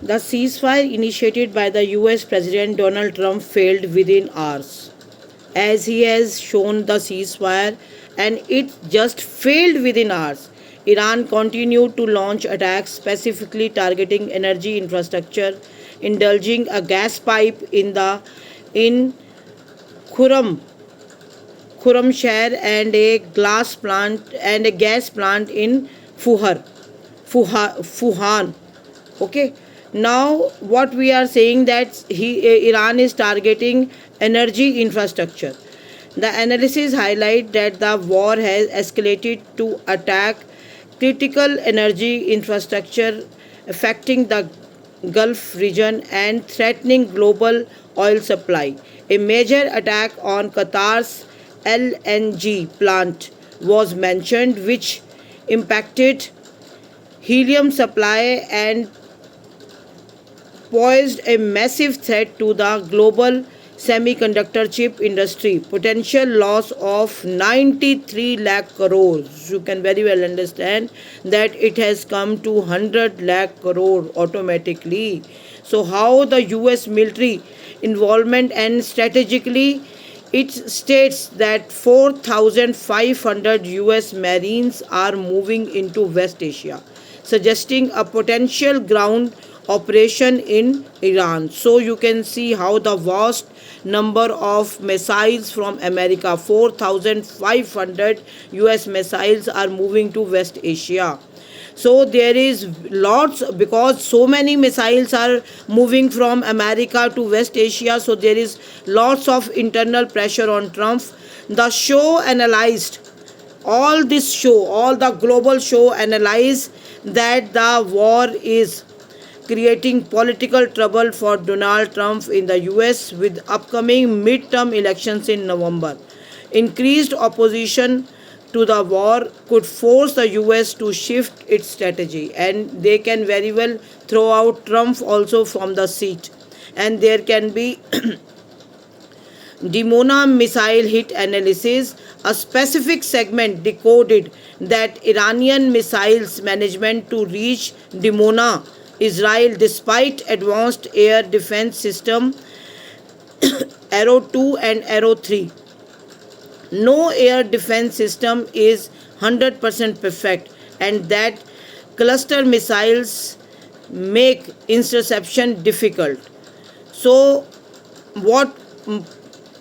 The ceasefire initiated by the US President Donald Trump failed within hours, as he has shown the ceasefire, and it just failed within hours. Iran continued to launch attacks specifically targeting energy infrastructure, indulging a gas pipe in Khurram Khurramshahr and a glass plant and a gas plant in Fuhan. Okay. Now what we are saying that Iran is targeting energy infrastructure. The analysis highlight that the war has escalated to attack critical energy infrastructure affecting the Gulf region and threatening global oil supply. A major attack on Qatar's LNG plant was mentioned, which impacted helium supply and posed a massive threat to the global semiconductor chip industry. Potential loss of 93 lakh crores. You can very well understand that it has come to 100 lakh crore automatically. So, how the US military involvement, and strategically it states that 4,500 US Marines are moving into West Asia, suggesting a potential ground operation in Iran. So you can see how the vast number of missiles from America, 4,500 US missiles are moving to West Asia. So there is lots, because so many missiles are moving from America to West Asia, so there is lots of internal pressure on Trump. The show analyzed, all the global show analyze that the war is creating political trouble for Donald Trump in the US with upcoming midterm elections in November. Increased opposition to the war could force the US to shift its strategy, and they can very well throw out Trump also from the seat. And there can be Dimona missile hit analysis. A specific segment decoded that Iranian missiles management to reach Dimona, Israel, despite advanced air defense system Arrow 2 and Arrow 3. No air defense system is 100% perfect, and that cluster missiles make interception difficult. So, what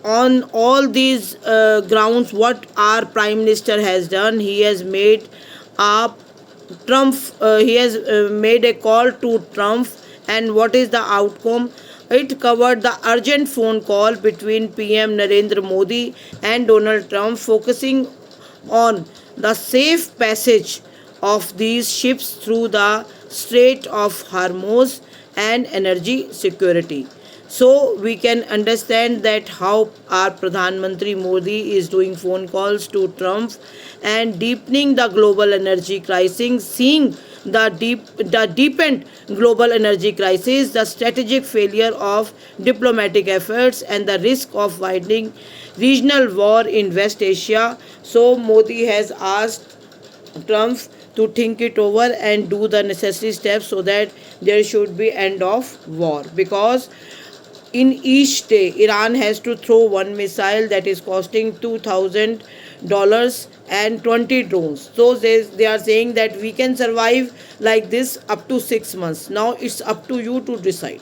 on all these grounds, what our prime minister has done, he has made a Trump, he has made a call to Trump, and what is the outcome? It covered the urgent phone call between PM Narendra Modi and Donald Trump, focusing on the safe passage of these ships through the Strait of Hormuz and energy security. So we can understand that how our Pradhan Mantri Modi is doing phone calls to Trump and deepening the global energy crisis, seeing the deepened global energy crisis, the strategic failure of diplomatic efforts, and the risk of widening regional war in West Asia. So Modi has asked Trump to think it over and do the necessary steps so that there should be end of war, because in each day Iran has to throw one missile that is costing $2,000 and 20 drones. So they are saying that we can survive like this up to 6 months. Now it's up to you to decide.